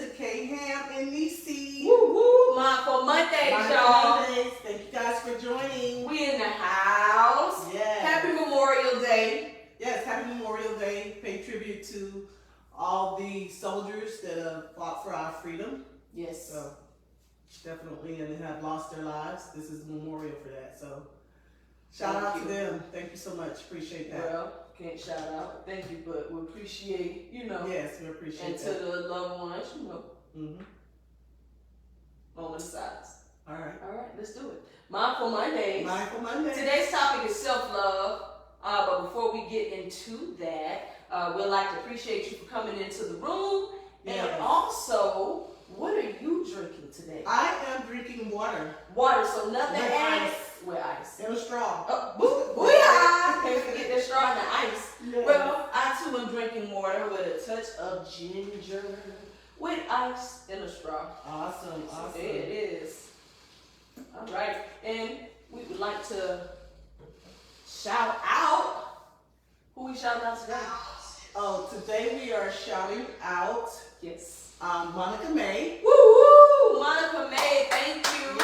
to K Ham and Necee. Woo woo! Mindful Mondays, y'all. Thank you guys for joining. We in the house. Yes. Happy Memorial Day. Yes, happy Memorial Day. Pay tribute to all the soldiers that have fought for our freedom. Yes. So definitely, and they have lost their lives. This is a memorial for that. So shout out to them. Thank you so much. Appreciate that. Well, can't shout out. Thank you, but we appreciate, Yes, we appreciate and that. to the loved ones, Mm-hmm. moment of silence. All right. All right, let's do it. Mindful Mondays. Mindful Monday. Today's topic is self-love. But before we get into that, we'd like to appreciate you for coming into the room. Yes. And also, what are you drinking today? I am drinking water. Water, so nothing With added. ice. With ice. In a straw. Oh, booyah! Can't forget that straw and the ice. Yes. Well, I too am drinking water with a touch of ginger with ice in a straw. Awesome. It is. All right. And we would like to shout out. Who we shouting out today? Oh, today we are shouting out Yes. Monica May. Woo woo! Monica May, thank you.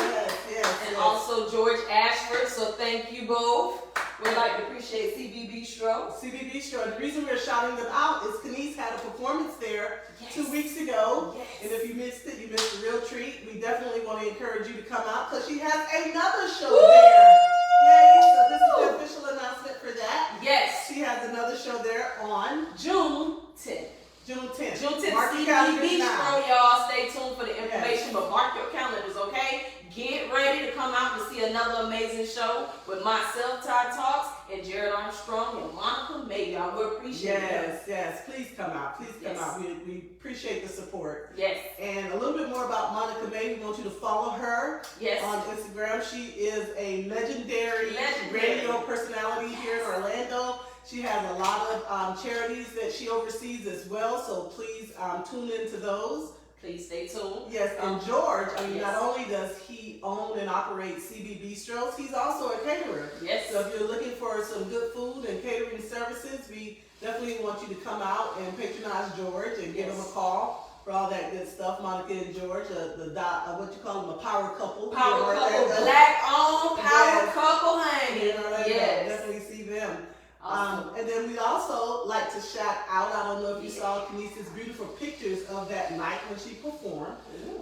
Yes. And also George Ashford, so thank you both. We'd like to appreciate CB Bistro. CB Bistro. The reason we're shouting them out is Kenise had a performance there 2 weeks ago. Yes. And if you missed it, you missed a real treat. We definitely want to encourage you to come out because she has another show there. Yay! So this is the official announcement for that. Yes. She has another show there on June 10th. June 10th. June 10th, Mark your CB calendars Bistro, now. y'all. Stay tuned for the information, but mark your calendars, okay? Get ready to come out to see another amazing show with myself, Ty Talks, and Jared Armstrong and Monica May. Y'all, we appreciate it. Yes. Please come out. Please come Yes. out. We appreciate the support. Yes. And a little bit more about Monica May. We want you to follow her Yes. on Instagram. She is a legendary radio personality here in Orlando. She has a lot of charities that she oversees as well. So please tune into those. Please stay tuned. Yes, and George, yes. not only does he own and operate CB Bistros, he's also a caterer. Yes. So if you're looking for some good food and catering services, we definitely want you to come out and patronize George and give him a call for all that good stuff. Monica and George, what you call them, a power couple. Power couple, black owned power couple, honey. Yes. Definitely see them. Awesome. And then we also like to shout out, I don't know if you saw Kenise's beautiful pictures of that night when she performed,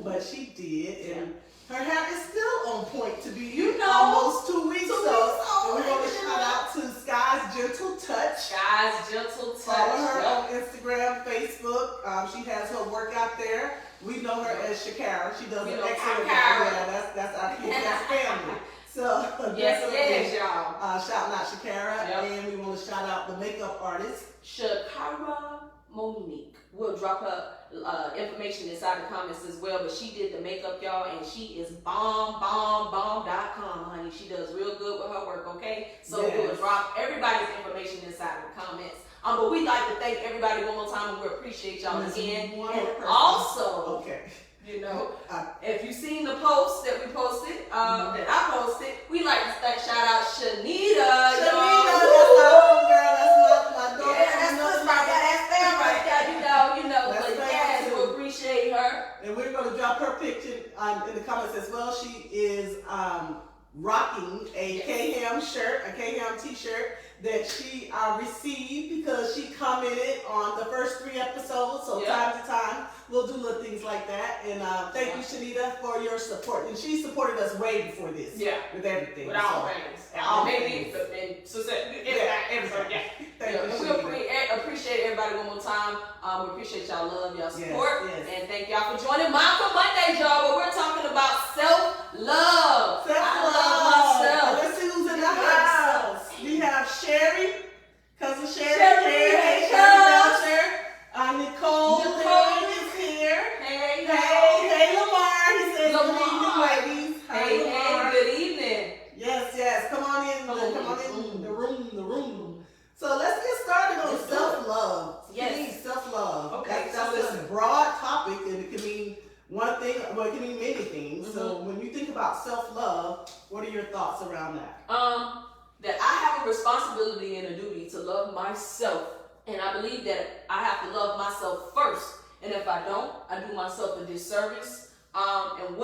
but she did. And her hair is still on point to be almost 2 weeks old. And we're going to shout out to Sky's Gentle Touch. Sky's Gentle Touch. Follow her on Instagram, Facebook. She has her workout there. We know her as Shakara. She does an excellent job. Yeah, that's our kids, that's family. So yes, y'all. Shouting out Shakara, and we want to shout out the makeup artist, Shakara Monique. We'll drop her information inside the comments as well, but she did the makeup, y'all, and she is bomb.com, honey. She does real good with her work, okay? So we'll drop everybody's information inside the comments. But we'd like to thank everybody one more time, and we appreciate y'all again. And also, if you've seen the post that we posted, that I posted, we like to shout out Shanita. That's my home girl. That's my daughter. That's right there. But yes, we appreciate her. And we're going to drop her picture in the comments as well. She is rocking a K Ham shirt, a K Ham t-shirt that she received because she commented on the first 3 episodes. So time to time, we'll do little things like that. And thank you, Shanita, for your support. And she supported us way before this. Yeah. With everything. With all things. Maybe everything. Thank you, we appreciate everybody one more time. We appreciate y'all love, y'all support. Yes. And thank y'all for joining Mindful Mondays, y'all. But we're talking about self-love. I love myself. Let's see who's in the house. We have Sherry, cousin Sherry. Hey, Nicole is here. Hey, Lamar. He says good evening, ladies. Hey, good evening. Yes. Come on in. Come on in the room. So let's get started on self-love. Yes. Self-love. Okay. That's a broad topic, and it can mean one thing, well, it can mean many things. So when you think about self-love, what are your thoughts around that? That I have a responsibility and a duty to love myself. And I believe that I have to love myself first And if I don't, I do myself a disservice. And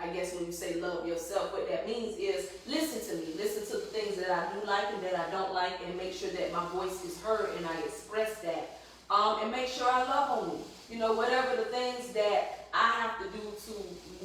I guess when you say love yourself, what that means is listen to me. Listen to the things that I do like and that I don't like, and make sure that my voice is heard and I express that. And make sure I love on me. You know, whatever the things that I have to do to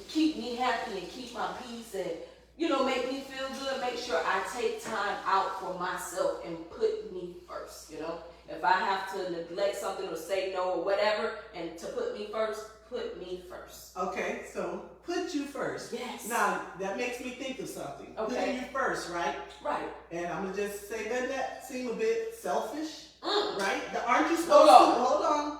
keep me happy and keep my peace and, you know, make me feel good, make sure I take time out for myself and put me first, you know. If I have to neglect something or say no or whatever, and to put me first, put me first. Okay, so put you first. Yes. Now, that makes me think of something. Okay. Putting you first, right? Right. And I'm going to just say, doesn't that seem a bit selfish? Mm. Right? Aren't you supposed to? Hold on.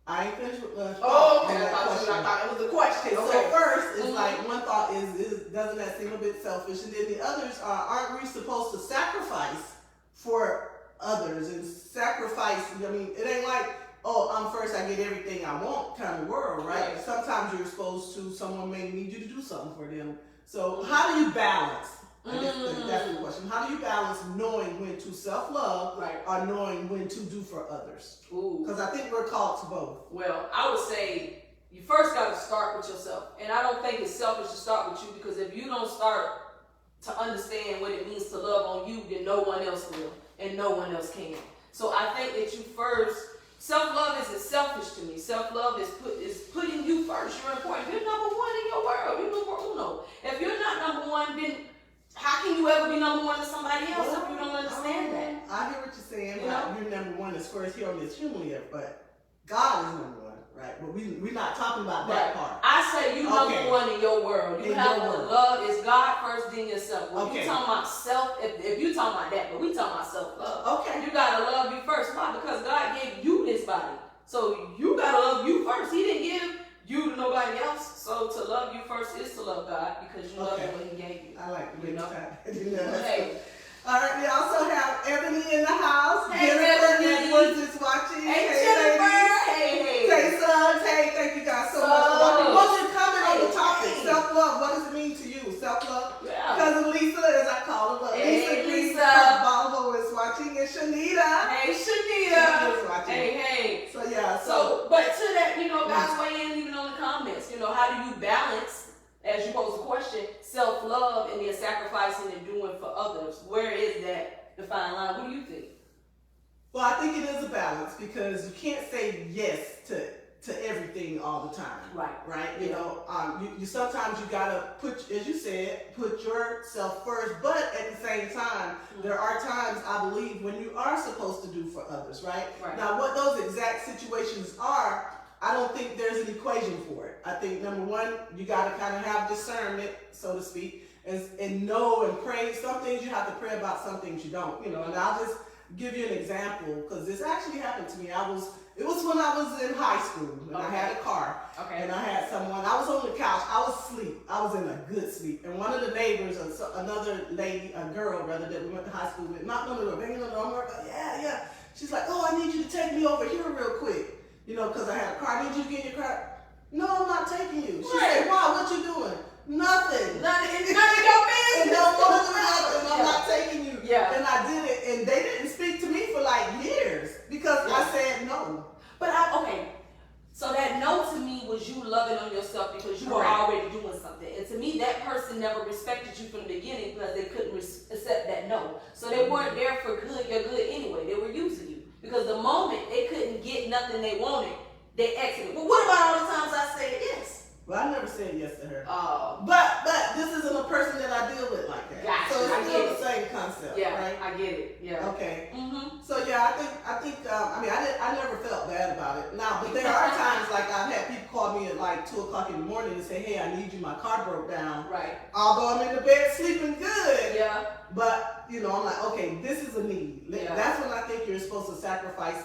I ain't finished with the thought. Okay, I thought it was a question. Okay. Okay. So first, it's like one thought is doesn't that seem a bit selfish? And then the others are, aren't we supposed to sacrifice for others and sacrifice? I mean, it ain't like, oh, I'm first, I get everything I want kind of world, right? Right. Sometimes you're exposed to someone may need you to do something for them. So how do you balance? I guess that's the question. How do you balance knowing when to self-love or knowing when to do for others? Because I think we're called to both. Well, I would say you first got to start with yourself. And I don't think it's selfish to start with you, because if you don't start to understand what it means to love on you, then no one else will and no one else can. So I think that you first, self-love isn't selfish to me. Self-love is putting you first. You're important. You're number one in your world. You're number uno. If you're not number one, then how can you ever be number one to somebody else if you don't understand that? I hear what you're saying, You know? you're number one as far as here on this human earth, but God is number one, right? But we're not talking about that part. I say you number one in your world. You have to love. It's God first, then yourself. When you talking about self, if you talking about that, but we talking about self-love. Okay. You gotta love you first. Why? Because God gave you this body. So you gotta love you first. He didn't give you to nobody else. So to love you first is to love God, because you love him when he gave you. I like the way you you know. Hey. All right, we also have Ebony in the house. Hey, Jennifer Ebony. Edwards is watching. Hey, Jennifer. ladies. Hey. Hey, sons. Hey, thank you guys so much for watching. What's your comment on the topic? Self-love. What does it mean to you? Self-love? Yeah. Cousin Lisa, as I call her. Hey, Lisa. Balvo is watching. And Shanita. Hey, Shanita. Is watching. Hey. So, yeah. So, but to that, you know, guys weigh in even on the comments. You know, how do you balance, as you pose the question, self-love and then sacrificing and doing for others? Where is that defined line? What do you think? Well, I think it is a balance, because you can't say yes to everything all the time. Right? You know, you sometimes you gotta put, as you said, put yourself first, but at the same time, there are times, I believe, when you are supposed to do for others, right? Now, what those exact situations are, I don't think there's an equation for it. I think, number one, you got to kind of have discernment, so to speak, and know and pray. Some things you have to pray about, some things you don't, you know. And I'll just give you an example, because this actually happened to me. It was when I was in high school, and I had a car, and I had someone. I was on the couch. I was asleep. I was in a good sleep. And one of the neighbors, another lady, a girl rather, that we went to high school with, not none of them, banging on the door, yeah. She's like, oh, I need you to take me over here real quick. You know, because I had a car. I need you to get in your car. No, I'm not taking you. She said, why? What you doing? Nothing. None of your business. And don't want to do nothing. I'm not taking you. Yeah. And I did it, and they didn't speak to me for like years, because I said no. But so that no to me was you loving on yourself, because you were already doing something. And to me, that person never respected you from the beginning, because they couldn't accept that no. So they weren't there for your good anyway. They were using you. Because the moment they couldn't get nothing they wanted, they exited. Well, what about all the times I said yes? Well, I never said yes to her. Oh. But this isn't a person that I deal with like that. Gotcha. So it's still the same concept, right? I get it. Yeah. Okay. So yeah, I think. I never felt bad about it. Now, but there are times, like, I've had people call me at like 2:00 in the morning and say, "Hey, I need you. My car broke down." Right. Although I'm in the bed sleeping good. Yeah. But you know, I'm like, okay, this is a need. Yeah. That's when I think you're supposed to sacrifice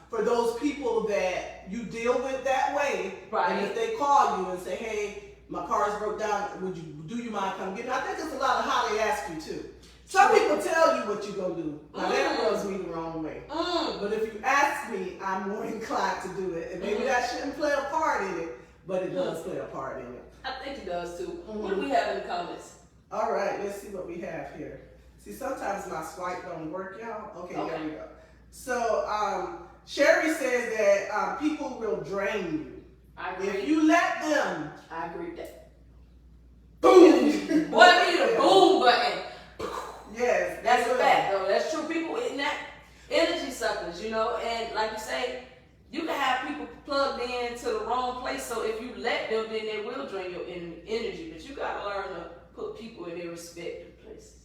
for those people that you deal with that way. Right. And if they call you and say, "Hey, my car's broke down. Do you mind come get it?" I think it's a lot of how they ask you too. Some people tell you what you're gonna do. Now that rubs me the wrong way. But if you ask me, I'm more inclined to do it. And maybe that shouldn't play a part in it, but it does play a part in it. I think it does too. What do we have in the comments? All right, let's see what we have here. See, sometimes my swipe don't work, y'all. Okay, there we go. So, Sherry says that people will drain you. I agree. If you let them. I agree with that. Boom. Boy, I need a boom button. Yes. That's a fact, though. That's true. People in that energy suckers, you know, and like you say, you can have people plugged in to the wrong place. So if you let them, then they will drain your energy. But you gotta learn to put people in their respective places.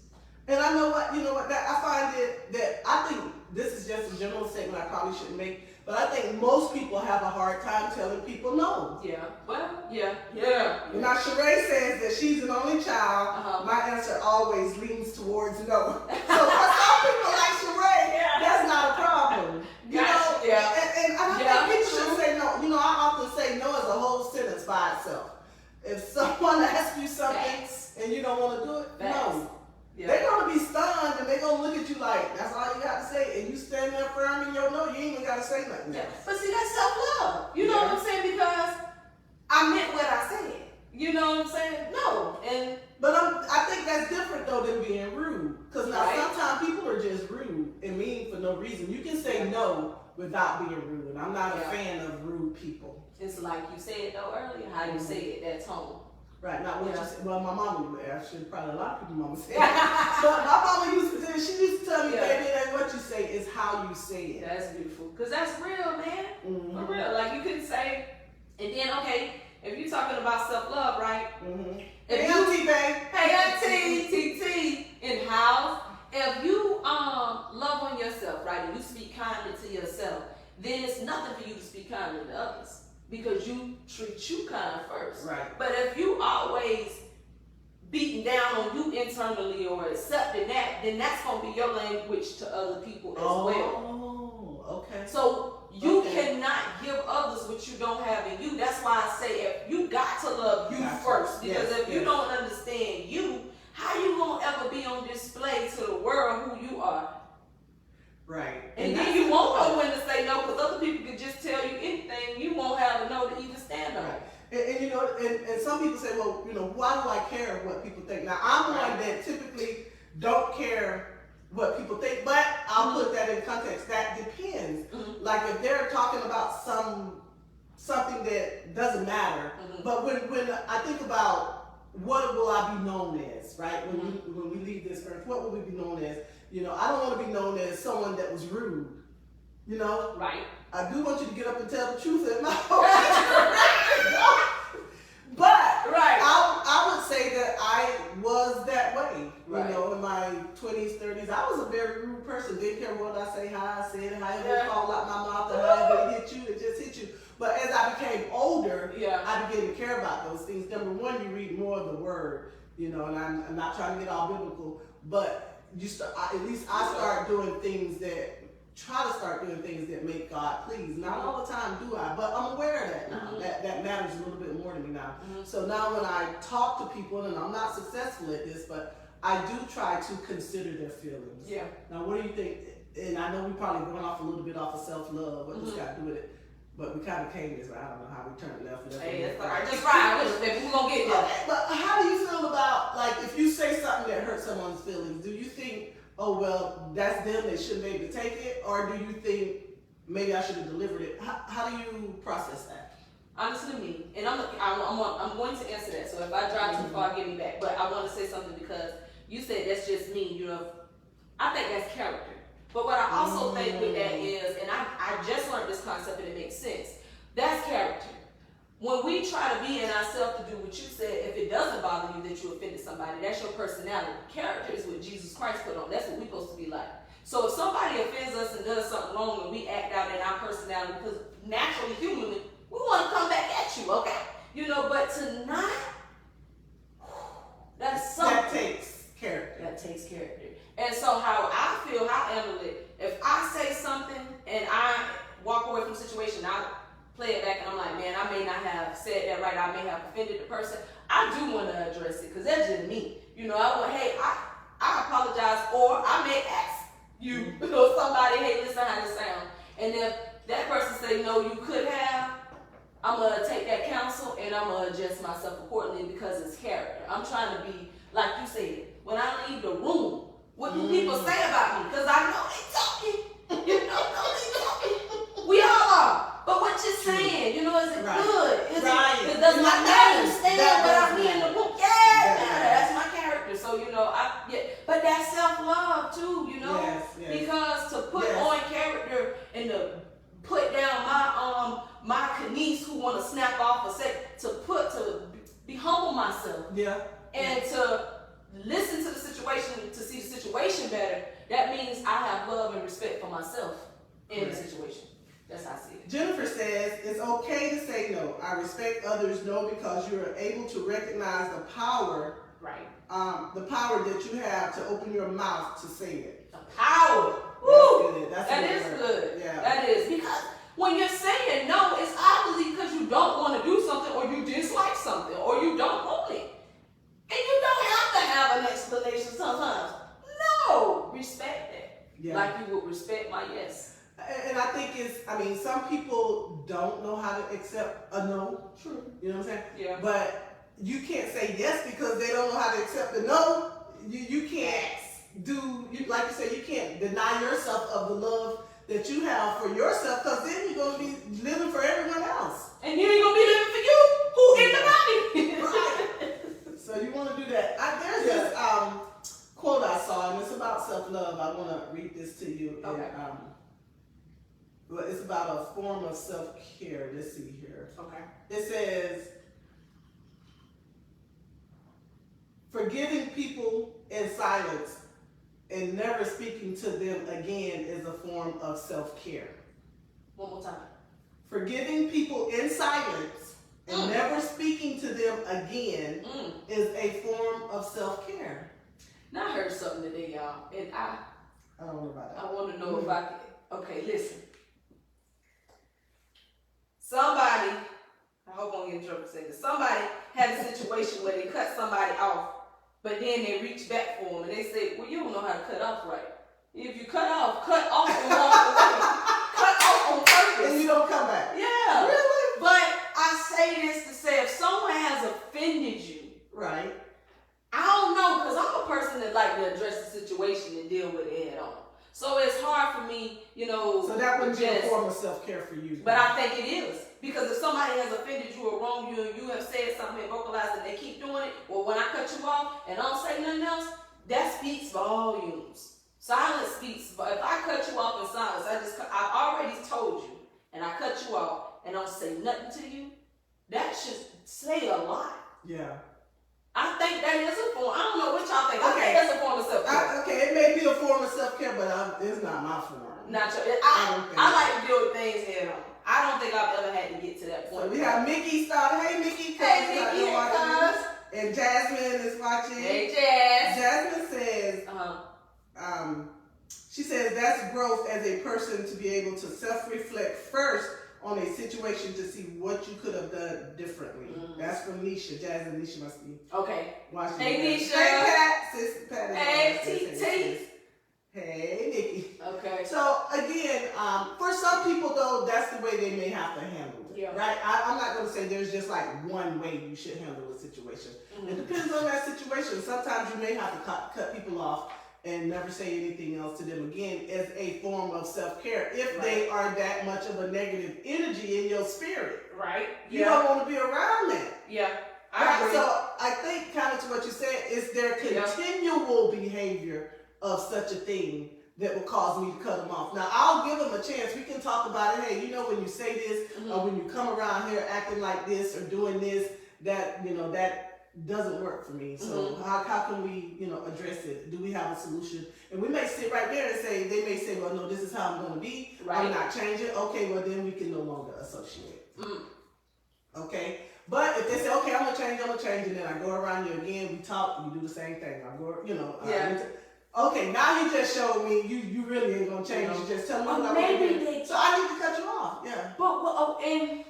And I know what, that I find it that I think this is just a general statement I probably shouldn't make, but I think most people have a hard time telling people no. Yeah. Well, yeah. Now Sheree says that she's an only child. My answer always leans towards no. So for some people like Sheree, that's not a problem. You know? Yeah. And I don't think people should say no. I often say no as a whole sentence by itself. If someone asks you something and you don't want to do it, no. Yeah. They're going to be stunned and they're going to look at you like, that's all you got to say. And you stand there firm in your no, you ain't even got to say nothing. Yeah. But see, that's self-love. You know what I'm saying? Because I meant what I said. You know what I'm saying? No. But I think that's different though than being rude. Because now sometimes people are just rude and mean for no reason. You can say no without being rude. And I'm not a fan of rude people. It's like you said though earlier, how you say it, that tone. Right, not what you said. Well, my mama, actually, probably a lot of people mama said but my mama she used to tell me, baby, that what you say is how you say it. That's beautiful. Because that's real, man. Mm-hmm. For real. Like you couldn't say, and then, okay, if you're talking about self-love, right? Mm-hmm. Hey, auntie, babe. Hey, auntie, TT, in house. If you love on yourself, right, and you speak kindly to yourself, then it's nothing for you to speak kindly to others. Because you treat you kind first. Right. But if you always beating down on you internally or accepting that, then that's going to be your language to other people as well. Oh, okay. So you cannot give others what you don't have in you. That's why I say if you got to love you first. Because if you don't understand you, how you going to ever be on display to the world who you are? Right. And then you won't know when to say no because other people can just tell you anything. You won't have a no to even stand on. Right. And some people say, well, why do I care what people think? Now, I'm one that typically don't care what people think, but I'll put that in context. That depends. Mm-hmm. Like if they're talking about something that doesn't matter, but when I think about what will I be known as, right? When we leave this earth, what will we be known as? I don't want to be known as someone that was rude. Right. I do want you to get up and tell the truth at my But I would say that I was that way. In my 20s, 30s, I was a very rude person. Didn't care what I say, how I said it, how it fall out my mouth, or how it hit you, it just hit you. But as I became older, I began to care about those things. Number one, you read more of the word, and I'm not trying to get all biblical, but I start doing things that make God pleased. Not all the time do I, but I'm aware of that now. That matters a little bit more to me now. So now when I talk to people, and I'm not successful at this, but I do try to consider their feelings. Yeah. Now what do you think? And I know we probably going off a little bit off of self-love, what this got to do with it. But we kind of came this way. I don't know how we turned left. Hey, that's all right. Just right. We're going to get there. But how do you feel about, like, if you say something that hurts someone's feelings, do you think, oh, well, that's them, they shouldn't be able to take it? Or do you think maybe I should have delivered it? How do you process that? Honestly, me. And I'm going to answer that. So if I drive too far, get me back. But I want to say something because you said that's just me. I think that's character. But what I also think with that is, and I just learned this concept and it makes sense, that's character. When we try to be in ourselves to do what you said, if it doesn't bother you that you offended somebody, that's your personality. Character is what Jesus Christ put on. That's what we're supposed to be like. So if somebody offends us and does something wrong and we act out in our personality, because naturally, humanly, we want to come back at you, okay? But to not, that's something. That takes character. That takes character. And so how I feel, how I handle it, if I say something and I walk away from the situation, I play it back and I'm like, man, I may not have said that right. I may have offended the person. I do want to address it because that's just me. I apologize, or I may ask you, somebody, hey, listen how this sound. And if that person say, no, you could have, I'm going to take that counsel and I'm going to adjust myself accordingly because it's character. I'm trying to be, like you said, when I leave the room, what do people say about me? Because I know they talking. Know they talking. But what you're saying, is it good? Is Right. it does my name stand without me in the book? Yeah, Yeah. that's my character. So but that's self-love too, Yes. because to put on character and to put down my niece who want to snap off a sec, to be humble myself. Yeah. And to listen to the situation, to see the situation better, that means I have love and respect for myself in the situation. That's how I see it. Jennifer says, it's okay to say no. I respect others' no because you are able to recognize the power, the power that you have to open your mouth to say it. The power. Woo! That is good. Yeah. That is. Because when you're saying no, it's obviously because you don't want to do something, or you dislike something, or you don't want it. And you don't have to have an explanation sometimes. No. Respect it. Yeah. Like you would respect my yes. And I think some people don't know how to accept a no. True. You know what I'm saying? Yeah. But you can't say yes because they don't know how to accept the no. You can't like you said, you can't deny yourself of the love that you have for yourself, because then you're going to be living for everyone else. And you ain't going to be living for you. Who in the body? Right. So you want to do that. There's this quote I saw, and it's about self-love. I want to read this to you. Okay. It's about a form of self-care. Let's see here. Okay. It says, forgiving people in silence and never speaking to them again is a form of self-care. One more time. Forgiving people in silence and never speaking to them again is a form of self-care. Now I heard something today, y'all, and I don't know about that. I want to know if I can. Okay, listen. Somebody, I hope I don't get in trouble saying this. Somebody had a situation where they cut somebody off, but then they reached back for them and they said, well, you don't know how to cut off right. If you cut off and walk away. Cut off on purpose. And you don't come back. Yeah. Really? But I say this to say, if someone has offended you, right, I don't know, because I'm a person that like to address the situation and deal with it head on. So it's hard for me, So that wouldn't be a form of self-care for you. But I think it is. Because if somebody has offended you or wronged you and you have said something and vocalized and they keep doing it, or when I cut you off and I don't say nothing else, that speaks volumes. Silence speaks. But if I cut you off in silence, I've already told you and I cut you off and don't say nothing to you, that should say a lot. Yeah. I think that is a form. I don't know what y'all think. I think that's a form of self-care. Okay, it may be a form of self-care, but it's not my form. Not your. I like to deal with things head on. I don't think I've ever had to get to that point. So we have Mickey started. Hey, Mickey. Hey, Mickey. And Jasmine is watching. Hey, Jazz. Jasmine says, she says that's growth as a person to be able to self-reflect first on a situation to see what you could have done differently. That's from Nisha. Jazz and Nisha must be watching. Hey, Nisha. Hey, Pat. Sis, Pat. Hey, T. Hey, Nikki. Okay. So again, for some people though, that's the way they may have to handle it. Yeah. Right? I'm not going to say there's just like one way you should handle a situation. It depends on that situation. Sometimes you may have to cut people off and never say anything else to them again as a form of self-care if they are that much of a negative energy in your spirit. Right. You don't want to be around that. Yeah. Right? So I think kind of to what you said is their continual behavior of such a thing that will cause me to cut them off. Now I'll give them a chance. We can talk about it. Hey, when you say this or when you come around here acting like this or doing this, that that doesn't work for me. So how can we, address it? Do we have a solution? And we may sit right there and say, they may say, well, no, this is how I'm going to be. I'm not changing. Okay, well, then we can no longer associate. Okay? But if they say, okay, I'm going to change, and then I go around you again, we talk, we do the same thing. I go, okay, now you just showed me you really ain't going to change. You just tell me what I'm going to do. So I need to cut you off. Yeah. And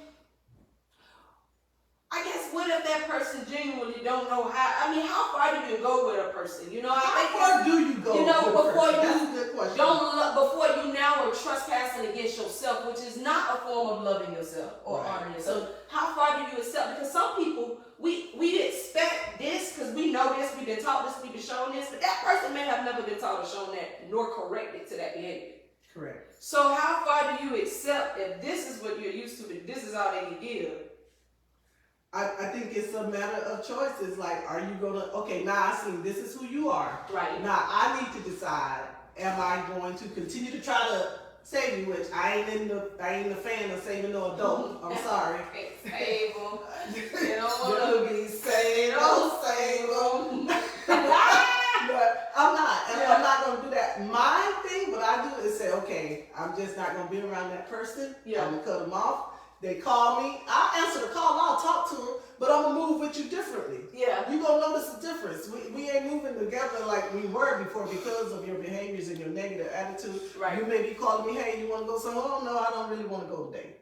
I guess what if that person genuinely don't know how? I mean, how far do you go with a person? How far do you go? That's a good question. Before you now are trespassing against yourself, which is not a form of loving yourself or honoring yourself. How far do you accept? Because some people we expect this because we know this, we've been taught this, we've been shown this, but that person may have never been taught or shown that nor corrected to that behavior. Correct. So how far do you accept if this is what you're used to, but this is all they can give? I think it's a matter of choices. Like, are you gonna, okay, now I see this is who you are. Right. Now I need to decide, am I going to continue to try to save you, which I ain't a fan of saving no adult. I'm sorry. Save them. You don't want to be saved, don't save them. But I'm not. I'm not going to do that. My thing, what I do is say, okay, I'm just not going to be around that person. I'm going to cut them off. They call me. I'll answer the call. I'll talk to them, but I'm going to move with you differently. Yeah. You're going to notice the difference. We ain't moving together like we were before because of your behaviors and your negative attitude. Right. You may be calling me, hey, you want to go somewhere? Oh, no, I don't really want to go today.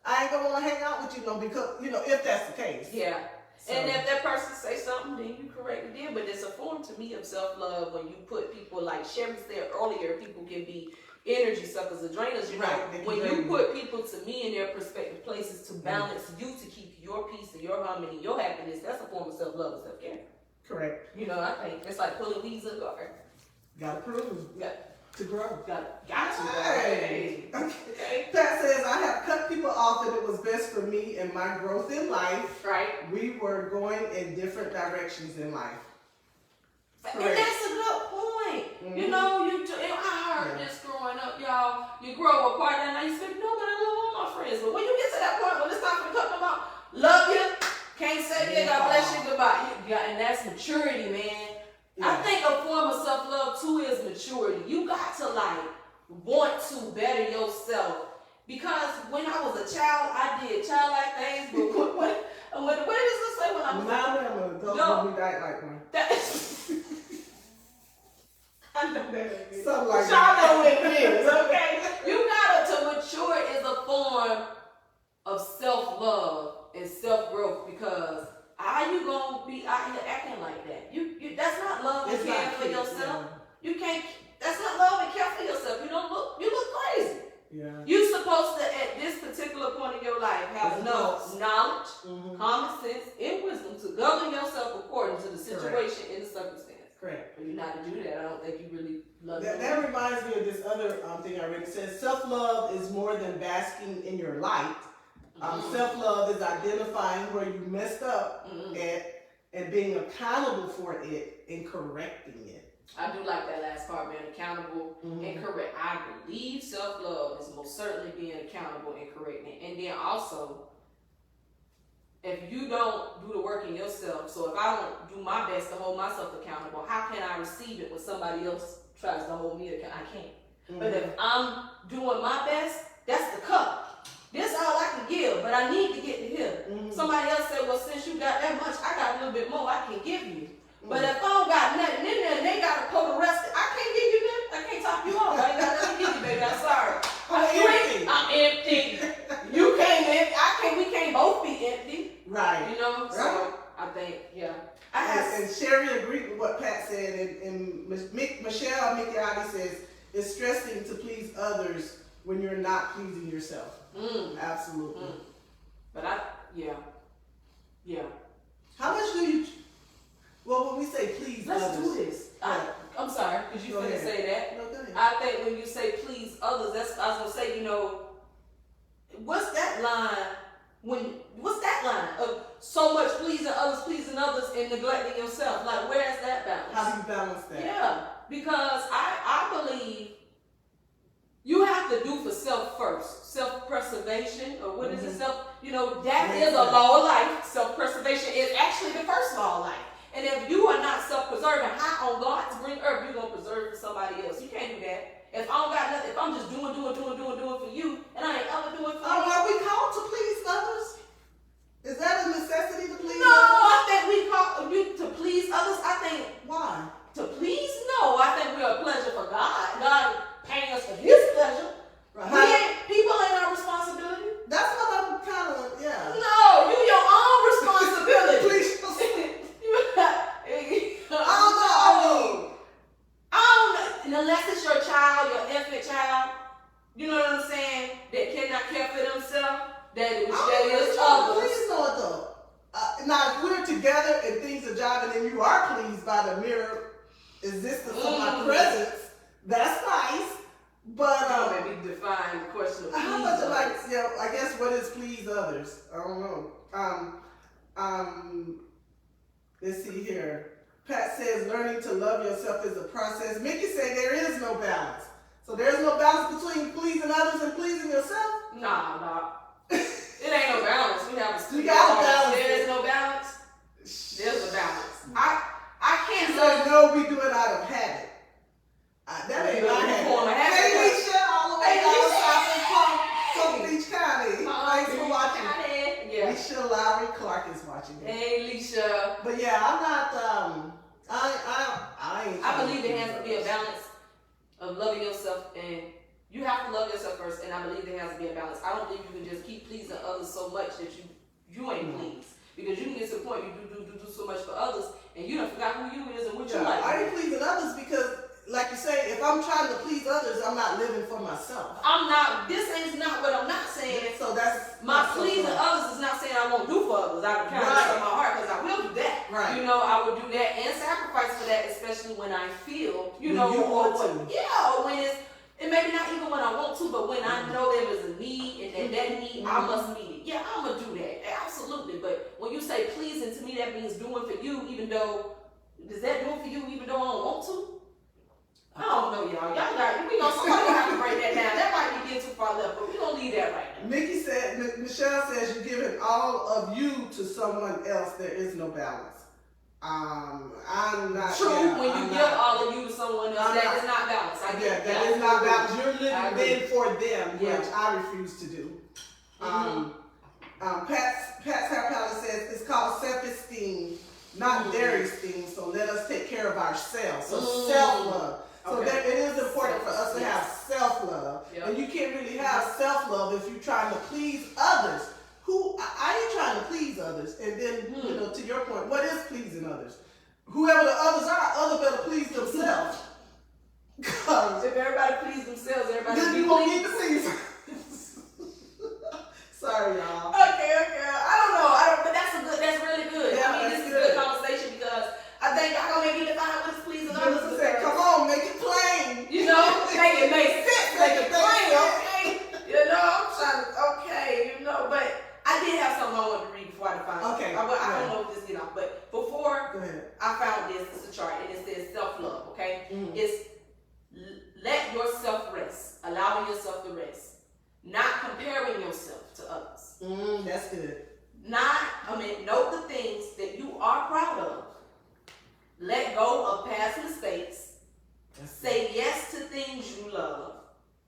I ain't going to want to hang out with you, no, because, if that's the case. Yeah. So. And if that person say something, then you correct it. But it's a form to me of self-love when you put people, like Sherry said earlier, people can be energy suckers or drainers. You know, when you put people to me in their prospective places to balance you, to keep your peace and your harmony, your happiness, that's a form of self-love and self-care. Correct. You know, I think it's like pulling weeds in the garden. Gotta prove. To grow. Got to. Hey. Okay. Pat says, I have cut people off and it was best for me and my growth in life. Right. We were going in different directions in life. Correct. And that's a good point. Mm-hmm. You know, I heard this growing up, y'all. You grow apart and I used to say, no, but I love all my friends. But when you get to that point, when it's time to cut them off, love you, can't say you, God bless you, goodbye. And that's maturity, man. Yeah. I think a form of self-love too is maturity. You got to want to better yourself. Because when I was a child, I did childlike things. But what does it say when I was we act like one. I know that. Something like y'all know what it is, okay? You to mature is a form of self-love and self-growth, because how you gonna be out here acting like that? You that's not love and care for yourself. Yeah. You can't. That's not love and care for yourself. You look crazy. Yeah. You're supposed to, at this particular point in your life, have enough knowledge, common sense, and wisdom to govern yourself according to the situation and the circumstance. Correct. But you're not to do that. I don't think you really love that. That reminds me of this other thing I read. It says self-love is more than basking in your light. Self-love is identifying where you messed up and being accountable for it and correcting it. I do like that last part, being accountable and correct. I believe self-love is most certainly being accountable and correcting. And then also, if you don't do the work in yourself, so if I don't do my best to hold myself accountable, how can I receive it when somebody else tries to hold me accountable? I can't. But if I'm doing my best, that's the cup. This is all I can give, but I need to get to here. Somebody else said, well, since you got that much, I got a little bit more I can give you. But if I don't got nothing in there and they got to pull the rest, I can't give you nothing. I can't top you off. I ain't got nothing to give you, baby. I'm sorry. I'm empty. You can't empty. We can't both be empty. Right. You know? Right. So I think, and Sherry agreed with what Pat said, and Michelle Mickey says, it's stressing to please others when you're not pleasing yourself. Absolutely. But how much do you, well, when we say please let's others. do this. I'm sorry, because you couldn't say that. No, go ahead. I think when you say please others, I was going to say, what's that line of so much pleasing others and neglecting yourself? Like, where is that balance? How do you balance that? Yeah, because I believe you have to do for self first. Self-preservation, or what is it? That is a law of life. Self-preservation is actually the first law of life. And if you are not self-preserving, how on God to bring earth, you're going to preserve for somebody else. You can't do that. If I don't got nothing, if I'm just doing for you, and I ain't ever doing for you. Are we called to please others? Is that a necessity to please others? No, I think we call you to please others. I think. Why? To please? No, I think we're a pleasure for God. God paying us for his pleasure. Right. People ain't our responsibility. That's what I'm kind of, No, you your own responsibility. Please. Unless it's your child, your infant child, you know what I'm saying, that cannot care for themselves, that is others. Please no adult. Now, if we're together and things are jiving and you are pleased by the mere existence of my presence, that's nice. But maybe define the question of how please much others. like I guess what is please others? I don't know. Let's see here. Pat says learning to love yourself is a process. Mickey said there is no balance. So there's no balance between pleasing others and pleasing yourself? Nah. It ain't no balance. We have a You gotta balance There it. is no balance. There's a balance. I can't She love said no, we do it out of habit. That ain't my form of habit. habit. Hey Leisha, all the way Hey, down Leisha. south in Palm Beach County. Thanks for watching. Yeah. Leisha Lowry Clark is watching. Hey, Leisha. But yeah, I'm not. I ain't. I believe there has to be a balance of loving yourself, and you have to love yourself first. And I believe there has to be a balance. I don't believe you can just keep pleasing others so much that you ain't pleased, because you can get to the point you do so much for others, and you don't forgot who you is and what you like. I ain't pleasing others because, like you say, if I'm trying to please others, I'm not living for myself. I'm not. This is not what I'm not saying. So that's My pleasing others is not saying I won't do for others. I can count it on my heart, because I will do that. Right. You know, I will do that and sacrifice for that, especially when I feel, When you want to. Yeah, when it's, and maybe not even when I want to, but when I know there is a need, and that need, I must meet it. Yeah, I'm going to do that. Absolutely. But when you say pleasing, to me, that means doing for you, even though, is that doing for you even though I don't want to? I don't know, y'all. Somebody gonna have to break that down. That might be getting too far left, but we gonna leave that right now. Mickey said, Michelle says you're giving all of you to someone else. There is no balance. I'm not. True, yeah, when I'm you not, give all of you to someone else, that is not balanced. I get that is not balance. You're living then for them, Yeah. which I refuse to do. Pat's Hair Palace says it's called self-esteem, not their esteem. So let us take care of ourselves. So self-love. So Okay. that it is important for us to have self-love. Yep. And you can't really have self-love if you're trying to please others. I ain't trying to please others. And then, to your point, what is pleasing others? Whoever the others are, others better please themselves. Because if everybody please themselves, everybody then be you won't pleased. need to please. Sorry, y'all. Okay. I don't, but that's really good. Yeah, I mean, that's this is good. a good conversation, because I think y'all gonna make me define what is pleasing others. Jennifer said, come on, make it plain. You know, make it make sense, make it plain, sense. okay? I'm trying to, but I did have something I wanted to read before I define it. Okay, I go don't ahead. know if this get off, but before Go ahead. I found it's a chart, and it says self-love, okay? Mhm. It's let yourself rest, allowing yourself to rest, not comparing yourself to others. That's good. Note the things that you are proud of. Let go of past mistakes. Say yes to things you love,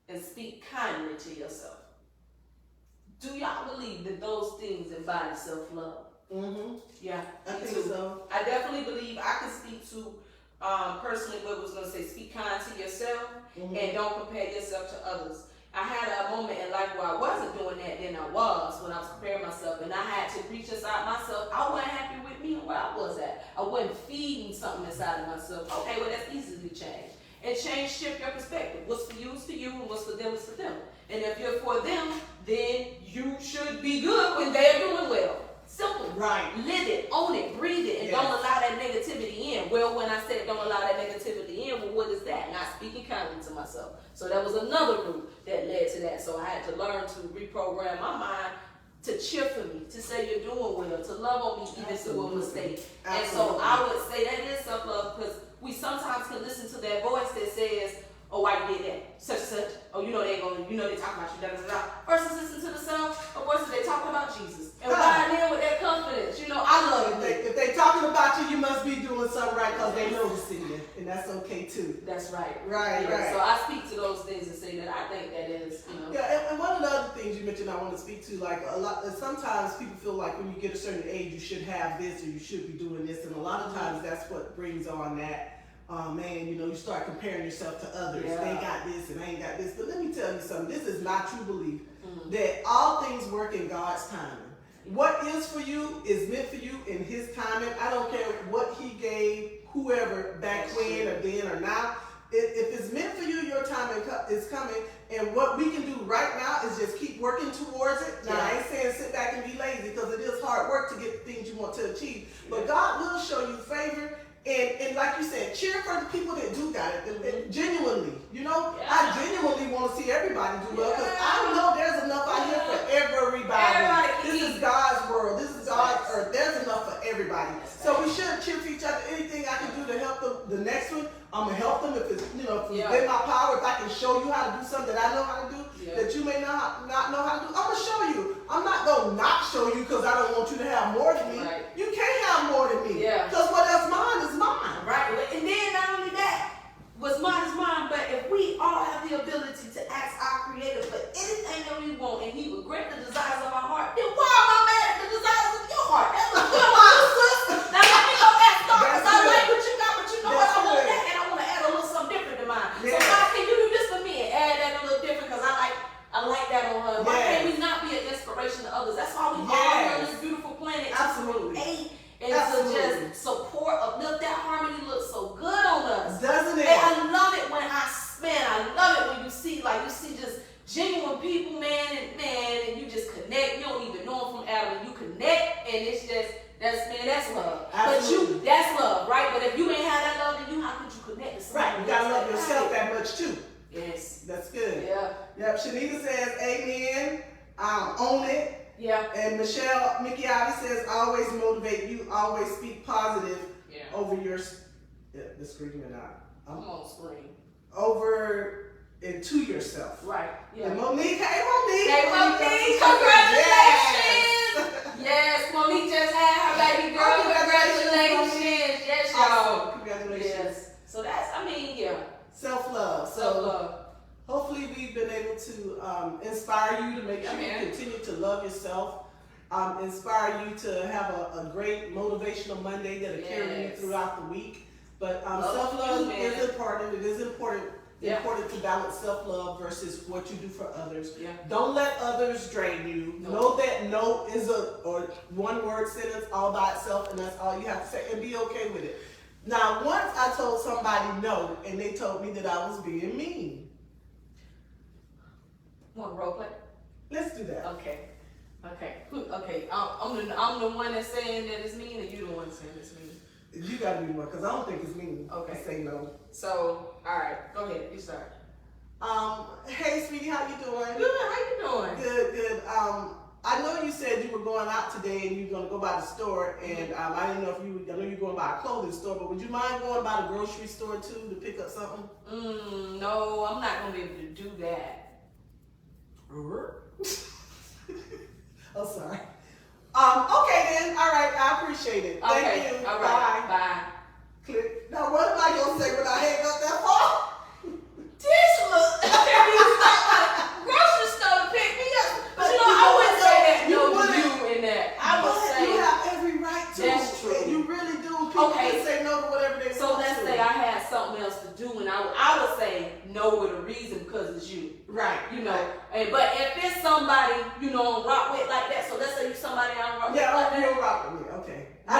and speak kindly to yourself. Do y'all believe that those things embody self-love? Yeah, I me think too. so. I definitely believe I can speak to personally what was going to say, speak kind to yourself and don't compare yourself to others. I had a moment in life where I wasn't doing that, then I was, when I was comparing myself, and I had to reach inside myself. I wasn't happy with me and where I was at. I wasn't feeding something inside of myself. Okay, well, that's easily changed. And shift your perspective. What's for you is for you, and what's for them is for them. And if you're for them, then you should be good when they're doing well. Simple. Right. Live it, own it, breathe it, and Yes. don't allow that negativity in. Well, when I said don't allow that negativity in, well, what is that? Not speaking kindly to myself. So that was another route that led to that. So I had to learn to reprogram my mind to cheer for me, to say you're doing well, to love on me even through a mistake. And so I would say that is self-love, because we sometimes can listen to that voice that says, oh, why you did that? Such and such. Oh, they talking about you, da da da. Versus listen to the sound of voices they talking about Jesus. And ride in with that confidence. I love it. If they talking about you, you must be doing something right because they noticing you. And that's okay too. That's right. Right. So I speak to those things and say that I think that is, Yeah, and one of the other things you mentioned I want to speak to, like sometimes people feel like when you get a certain age, you should have this or you should be doing this. And a lot of times that's what brings on that. You start comparing yourself to others. Yeah. They got this and I ain't got this. But let me tell you something. This is my true belief that all things work in God's timing. What is for you is meant for you in His timing. I don't care what He gave whoever back when or then or now. If it's meant for you, your time is coming. And what we can do right now is just keep working towards it. Now, I ain't saying sit back and be lazy, because it is hard work to get the things you want to achieve. But God will show you favor. And like you said, cheer for the people that do got it, and genuinely. You know, Yeah. I genuinely want to see everybody do well because I know there's enough out here for everybody. This is God's world. This is God's earth. There's enough for everybody. So we should cheer for each other. Anything I can do to help the next one, I'm gonna help them. If it's if it's in my power, if I can show you how to do something that I know how to do that you may not know how to do, I'm gonna show you. I'm not gonna not show you because I don't want you to have more than me. Right. You can't have more than me. Yeah. Because what's mine is mine. Right. And then not only that, what's mine is mine, but if we all have the ability to ask our Creator for anything that we want and He will grant the desires of our heart, then why am I mad at the desires of your heart? That was good on you, sister. Now let me go back start because I like what you got, but you know what? I want that and I want to add a little something different to mine. So God, can you do this for me and add that a little different because I like that on her. Why can't we not be an inspiration to others? That's why we all here on this beautiful planet to create and to just support, uplift. That harmony looks so good on us. Doesn't it? And I love it when I love it when you see just genuine people, man, and you just connect. You don't even know them from Adam, and you connect, and it's just that's love. Absolutely. But that's love, right? But if you ain't had that love in you, how could you connect to somebody? Right, you gotta love yourself that much too. Yes. That's good. Yeah. Yep, Shanita says, amen. Own it. Yeah. And Michelle Michiotti says, always motivate you, always speak positive over your, the screen or not. I'm on screen. Over and to yourself. Right. Yeah. And Monique, hey Monique. Hey Monique, congratulations. Yes, Monique just had her baby girl. Congratulations. Yes, y'all. Congratulations. Yes. So that's, self-love. Self-love. Hopefully we've been able to inspire you to make sure you continue to love yourself. Inspire you to have a great motivational Monday that'll carry you throughout the week. But self-love is important. It is important to balance self-love versus what you do for others. Yeah. Don't let others drain you. No. Know that no is a one-word sentence all by itself, and that's all you have to say, and be okay with it. Now, once I told somebody no, and they told me that I was being mean. Want to role play? Let's do that. Okay. I'm the one that's saying that it's mean, or you the one saying it's mean? You gotta be one, because I don't think it's mean. Okay. I say no. So, all right, go ahead. You start. Hey, sweetie, how you doing? Good. How you doing? Good. I know you said you were going out today and you're gonna go by the store, and I didn't know if I know you're going by a clothing store, but would you mind going by the grocery store too to pick up something? No, I'm not gonna be able to do that. Oh, sorry. Okay then. All right. I appreciate it. Thank you. All right. Bye. Click. Now, what am I gonna say when I hang up that phone? This look. Grocery store to pick me up. But you know, I wouldn't say that. No, you in that. I would say you have every right to. That's true. You really do. People can say no to whatever they want. So let's say I had something else to do, and I would say no with a reason because it's you. Right. You know. Right. But if it's somebody on rock with like that, so let's say you somebody on rock with like that. Yeah, you rock with me. Okay. No. I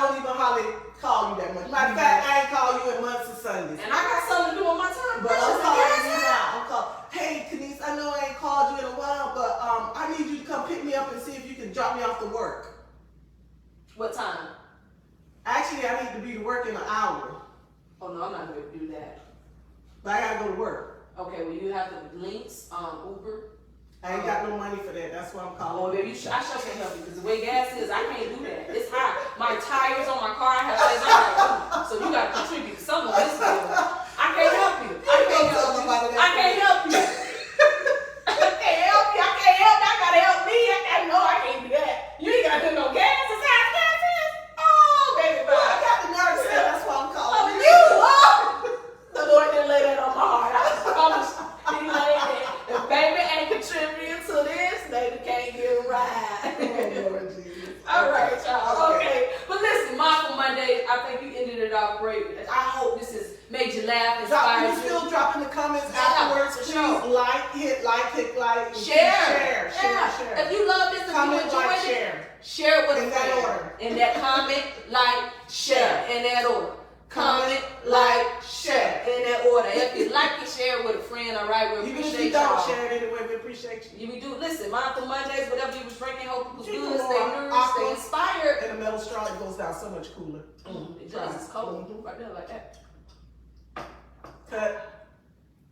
don't even hardly call you that much. Matter of fact, I ain't call you in months of Sundays. And I got something to do on my time. But I'm calling you now. Hey, Kenise, I know I ain't called you in a while, but I need you to come pick me up and see if you can drop me off to work. What time? Actually, I need to be to work in an hour. Oh no, I'm not going to do that. But I gotta go to work. Okay, well you have the links, Uber. I ain't got no money for that. That's why I'm calling. Oh, baby, I sure can help you because the way gas is, I can't do that. It's hot. My tires on my car, I have things on my so you got to contribute to some of this bill. I can't help you. I can't help you. I can't help you. I gotta help me. I can't do that. You ain't gotta do no gas. It's hot gas is. Oh, baby, bye. I got the nerve to say that's why I'm calling you. The Lord didn't lay that on my heart. I promise you. He laid that. If baby ain't contributing to this, baby can't get a ride. Oh, Lord Jesus. All right, y'all. Okay. But listen, Mindful Monday, I think you ended it off great. I hope this has made you laugh, inspired you. Still drop in the comments afterwards. Please hit like, share. If you love this, if comment, you enjoyed it, share it with a friend. In that order. In that comment, like, share. In that order. Comment, like, share. In that order. If you like it, share it with a friend, all right? We appreciate you don't share it anyway, we appreciate you. We do. Listen, Mindful Mondays, whatever you was drinking, hope it was Drink good, more stay nourished, aqua. stay inspired. And a metal straw, it goes down so much cooler. It does. It's cold right there like that. Cut.